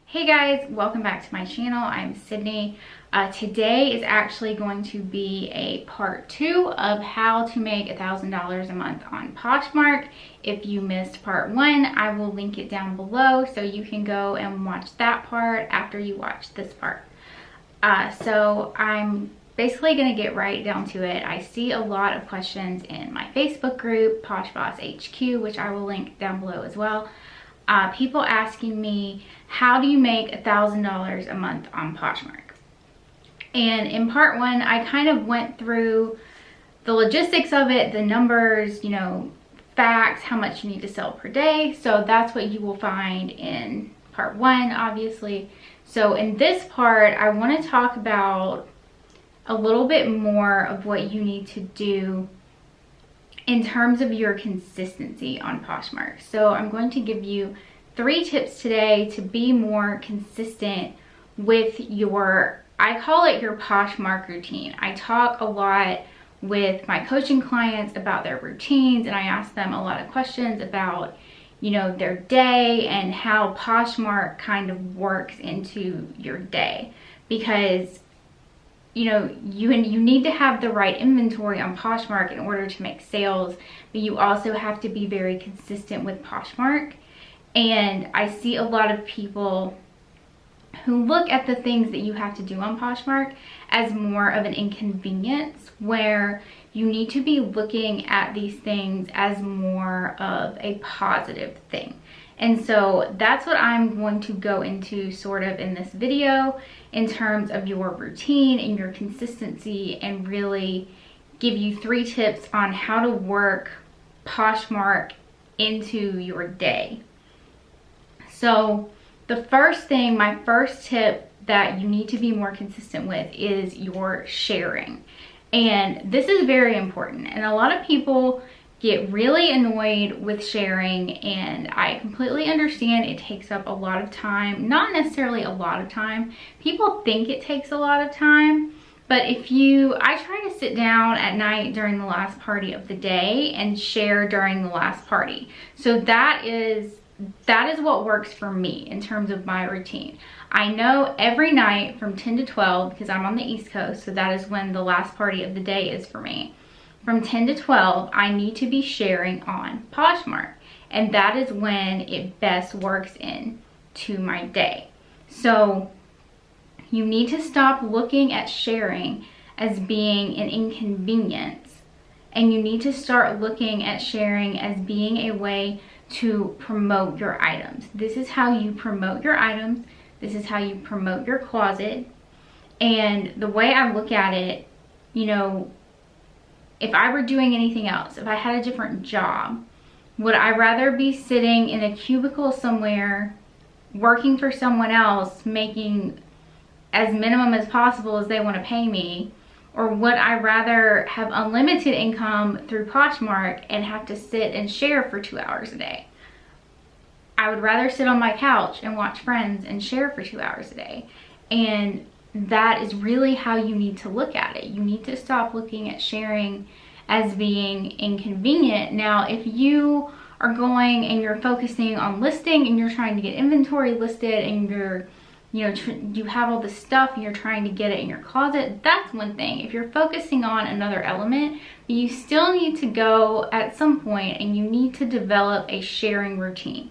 Hey guys, welcome back to my channel. I'm Sydney. Today is actually going to be a part 2 of how to make $1,000 a month on Poshmark. If you missed part 1, I will link it down below so you can go and watch that part after you watch this part. So I'm basically going to get right down to it. I see a lot of questions in my Facebook group, PoshBoss HQ, which I will link down below as well. People asking me, how do you make $1,000 a month on Poshmark? And in part 1, I kind of went through the logistics of it, the numbers, you know, facts, how much you need to sell per day. So that's what you will find in part 1, obviously. So in this part, I want to talk about a little bit more of what you need to do in terms of your consistency on Poshmark. So I'm going to give you 3 tips today to be more consistent with your, I call it your Poshmark routine. I talk a lot with my coaching clients about their routines, and I ask them a lot of questions about, you know, their day and how Poshmark kind of works into your day. Because you know, you need to have the right inventory on Poshmark in order to make sales, but you also have to be very consistent with Poshmark. And I see a lot of people who look at the things that you have to do on Poshmark as more of an inconvenience, where you need to be looking at these things as more of a positive thing. And so that's what I'm going to go into sort of in this video in terms of your routine and your consistency, and really give you 3 tips on how to work Poshmark into your day. So the first thing, my first tip that you need to be more consistent with is your sharing. And this is very important. And a lot of people get really annoyed with sharing, and I completely understand it takes up a lot of time. Not necessarily a lot of time. People think it takes a lot of time, but I try to sit down at night during the last party of the day and share during the last party. So that is what works for me in terms of my routine. I know every night from 10 to 12, because I'm on the East Coast, so that is when the last party of the day is for me. From 10 to 12, I need to be sharing on Poshmark, and that is when it best works into my day. So you need to stop looking at sharing as being an inconvenience, and you need to start looking at sharing as being a way to promote your items. This is how you promote your items. This is how you promote your closet. And the way I look at it, you know, if I were doing anything else, if I had a different job, would I rather be sitting in a cubicle somewhere working for someone else, making as minimum as possible as they want to pay me? Or would I rather have unlimited income through Poshmark and have to sit and share for 2 hours a day? I would rather sit on my couch and watch Friends and share for 2 hours a day. And that is really how you need to look at it. You need to stop looking at sharing as being inconvenient. Now, if you are going and you're focusing on listing and you're trying to get inventory listed, and you're, you know, you have all this stuff and you're trying to get it in your closet, that's one thing. If you're focusing on another element, you still need to go at some point and you need to develop a sharing routine.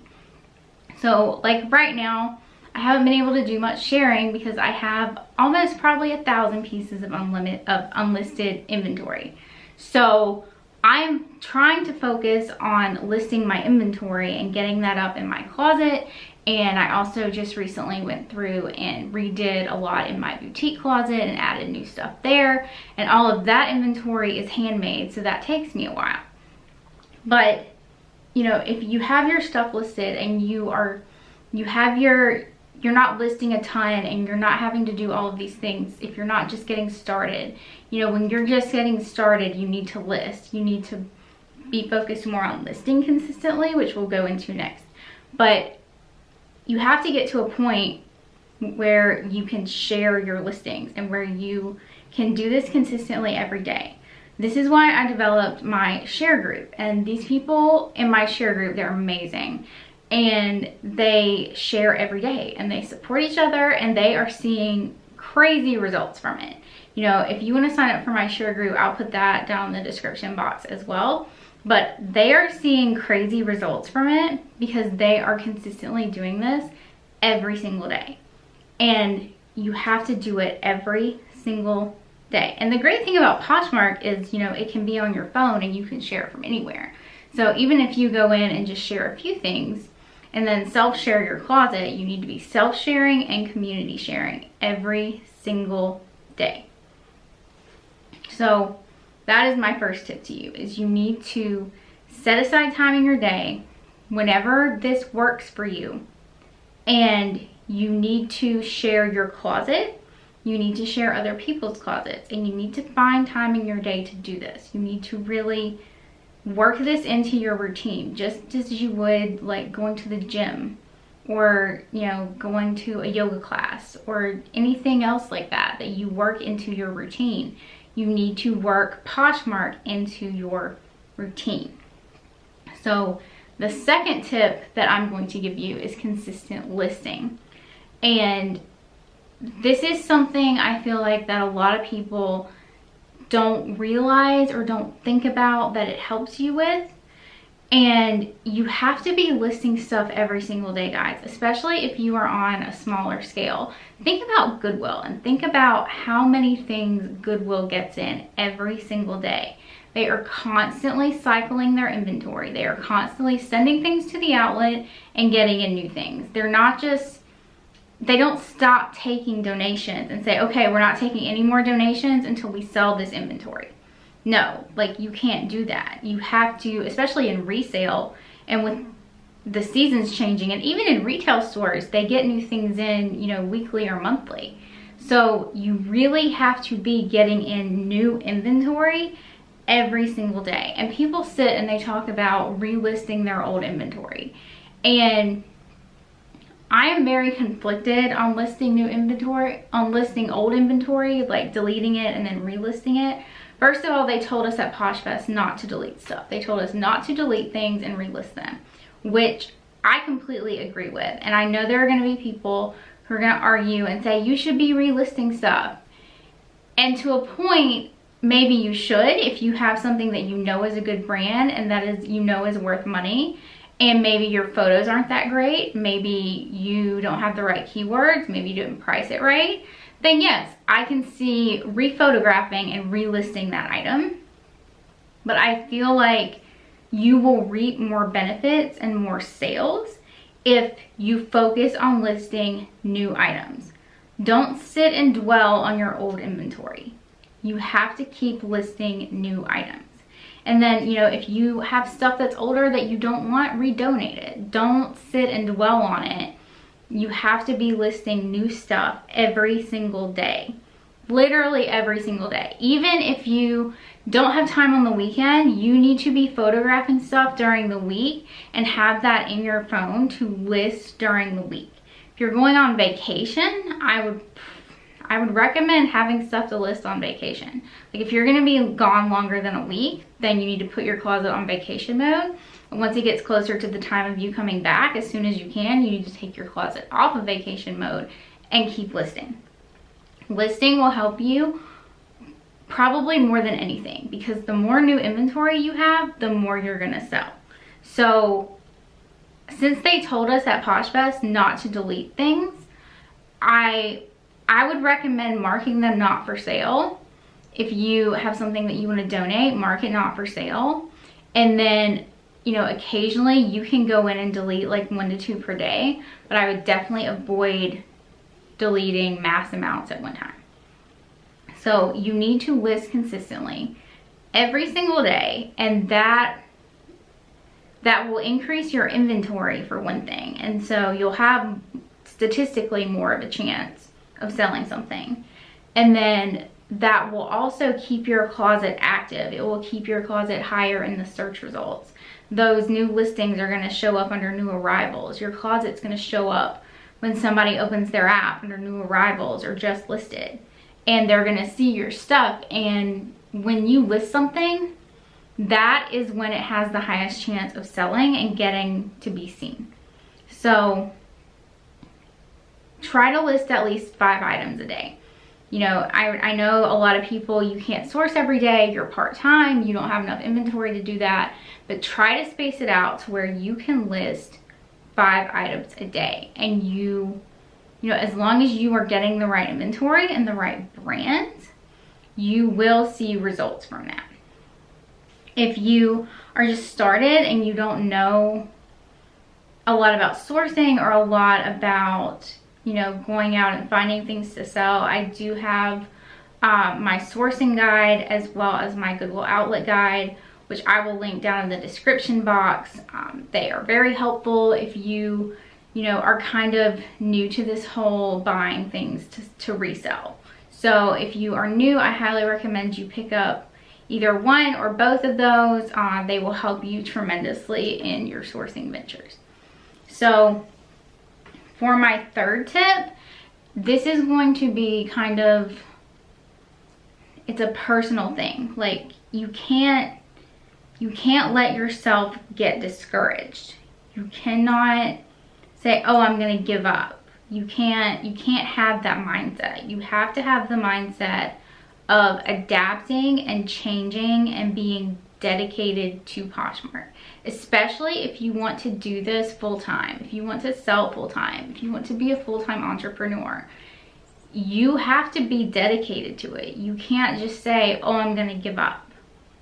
So like right now, I haven't been able to do much sharing because I have almost probably 1,000 pieces of unlisted inventory. So I'm trying to focus on listing my inventory and getting that up in my closet. And I also just recently went through and redid a lot in my boutique closet and added new stuff there. And all of that inventory is handmade, so that takes me a while. But you know, if you have your stuff listed and you're not listing a ton and you're not having to do all of these things, if you're not just getting started, you know, when you're just getting started, you need to list. You need to be focused more on listing consistently, which we'll go into next. But you have to get to a point where you can share your listings and where you can do this consistently every day. This is why I developed my share group, and these people in my share group, they're amazing. and they share every day and they support each other, and they are seeing crazy results from it. You know, if you want to sign up for my share group, I'll put that down in the description box as well. But they are seeing crazy results from it because they are consistently doing this every single day. And you have to do it every single day. And the great thing about Poshmark is, you know, it can be on your phone and you can share it from anywhere. So even if you go in and just share a few things and then self-share your closet, you need to be self-sharing and community sharing every single day. So that is my first tip to you, is you need to set aside time in your day whenever this works for you, and you need to share your closet. You need to share other people's closets, and you need to find time in your day to do this. You need to really work this into your routine, just as you would like going to the gym, or, you know, going to a yoga class or anything else like that that you work into your routine. You need to work Poshmark into your routine. So the second tip that I'm going to give you is consistent listing. And this is something I feel like that a lot of people don't realize or don't think about that it helps you with. And you have to be listing stuff every single day, guys, especially if you are on a smaller scale. Think about Goodwill and think about how many things Goodwill gets in every single day. They are constantly cycling their inventory. They are constantly sending things to the outlet and getting in new things. They're not just, they don't stop taking donations and say, okay, we're not taking any more donations until we sell this inventory. No, like, you can't do that. You have to, especially in resale and with the seasons changing, and even in retail stores, they get new things in, you know, weekly or monthly. So you really have to be getting in new inventory every single day. And people sit and they talk about relisting their old inventory. And I am very conflicted on listing new inventory, on listing old inventory, like deleting it and then relisting it. First of all, they told us at PoshFest not to delete stuff. They told us not to delete things and relist them, which I completely agree with. And I know there are going to be people who are going to argue and say you should be relisting stuff. And to a point, maybe you should if you have something that you know is a good brand and that is, you know, is worth money. And maybe your photos aren't that great. Maybe you don't have the right keywords. Maybe you didn't price it right. Then yes, I can see rephotographing and relisting that item. But I feel like you will reap more benefits and more sales if you focus on listing new items. Don't sit and dwell on your old inventory. You have to keep listing new items. And then, you know, if you have stuff that's older that you don't want, redonate it. Don't sit and dwell on it. You have to be listing new stuff every single day. Literally every single day. Even if you don't have time on the weekend, you need to be photographing stuff during the week and have that in your phone to list during the week. If you're going on vacation, I would recommend having stuff to list on vacation. Like, if you're gonna be gone longer than a week, then you need to put your closet on vacation mode. And once it gets closer to the time of you coming back, as soon as you can, you need to take your closet off of vacation mode and keep listing. Listing will help you probably more than anything, because the more new inventory you have, the more you're gonna sell. So since they told us at PoshFest not to delete things, I would recommend marking them not for sale. If you have something that you want to donate, mark it not for sale. And then, you know, occasionally you can go in and delete like 1 to 2 per day, but I would definitely avoid deleting mass amounts at one time. So you need to list consistently every single day, and that will increase your inventory for one thing. And so you'll have statistically more of a chance of selling something. And then that will also keep your closet active. It will keep your closet higher in the search results. Those new listings are going to show up under new arrivals. Your closet's going to show up when somebody opens their app under new arrivals or just listed. And they're going to see your stuff. And when you list something, that is when it has the highest chance of selling and getting to be seen. So try to list at least 5 items a day. You know, I know a lot of people, you can't source every day, you're part-time, you don't have enough inventory to do that, but try to space it out to where you can list 5 items a day. And you know, as long as you are getting the right inventory and the right brands, you will see results from that. If you are just started and you don't know a lot about sourcing or a lot about, you know, going out and finding things to sell, I do have my sourcing guide as well as my Goodwill outlet guide, which I will link down in the description box. They are very helpful if you know, are kind of new to this whole buying things to resell. So if you are new, I highly recommend you pick up either one or both of those. They will help you tremendously in your sourcing ventures. So for my third tip, this is going to be kind of, it's a personal thing. Like, you can't let yourself get discouraged. You cannot say, oh, I'm gonna give up. You can't have that mindset. You have to have the mindset of adapting and changing and being dedicated to Poshmark, especially if you want to do this full-time, if you want to sell full-time, if you want to be a full-time entrepreneur. You have to be dedicated to it. You can't just say, oh, I'm gonna give up.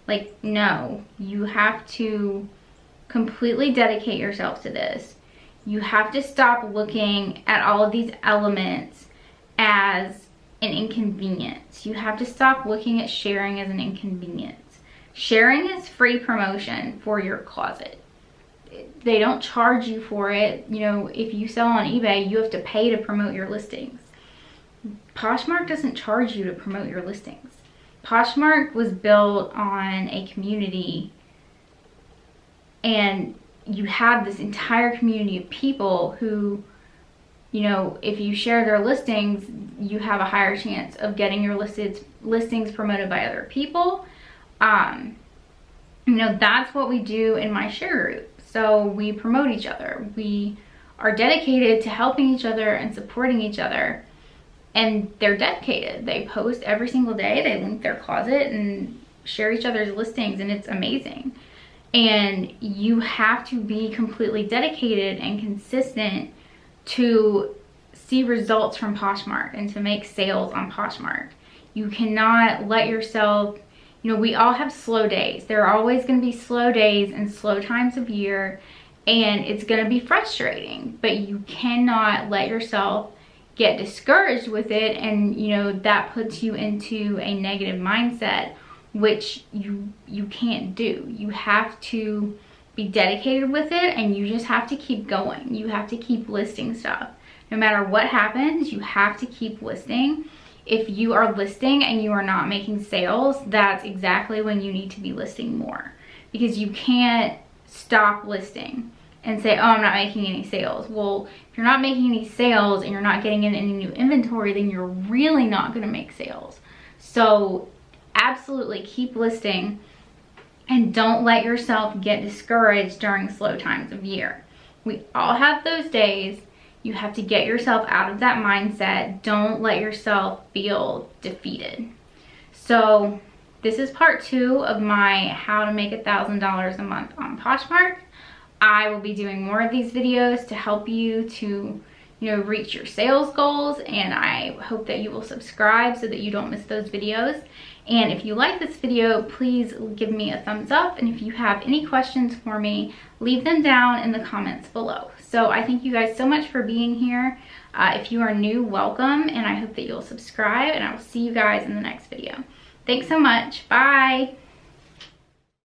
Like, no, you have to completely dedicate yourself to this. You have to stop looking at all of these elements as an inconvenience. You have to stop looking at sharing as an inconvenience. Sharing is free promotion for your closet. They don't charge you for it. You know, if you sell on eBay, you have to pay to promote your listings. Poshmark doesn't charge you to promote your listings. Poshmark was built on a community, and you have this entire community of people who, you know, if you share their listings, you have a higher chance of getting your listings promoted by other people. You know, that's what we do in my share group. So we promote each other. We are dedicated to helping each other and supporting each other. And they're dedicated. They post every single day. They link their closet and share each other's listings, and it's amazing. And you have to be completely dedicated and consistent to see results from Poshmark and to make sales on Poshmark. You cannot let yourself, you know, we all have slow days. There are always going to be slow days and slow times of year, and it's going to be frustrating, but you cannot let yourself get discouraged with it, and you know, that puts you into a negative mindset, which you can't do. You have to be dedicated with it, and you just have to keep going. You have to keep listing stuff. No matter what happens, you have to keep listing. If you are listing and you are not making sales, that's exactly when you need to be listing more, because you can't stop listing and say, oh, I'm not making any sales. Well, if you're not making any sales and you're not getting in any new inventory, then you're really not gonna make sales. So absolutely keep listing, and don't let yourself get discouraged during slow times of year. We all have those days. You have to get yourself out of that mindset. Don't let yourself feel defeated. So this is part 2 of my how to make $1,000 a month on Poshmark. I will be doing more of these videos to help you to, you know, reach your sales goals, and I hope that you will subscribe so that you don't miss those videos. And if you like this video, please give me a thumbs up, and if you have any questions for me, leave them down in the comments below. So I thank you guys so much for being here. If you are new, welcome, and I hope that you'll subscribe, and I will see you guys in the next video. Thanks so much. Bye.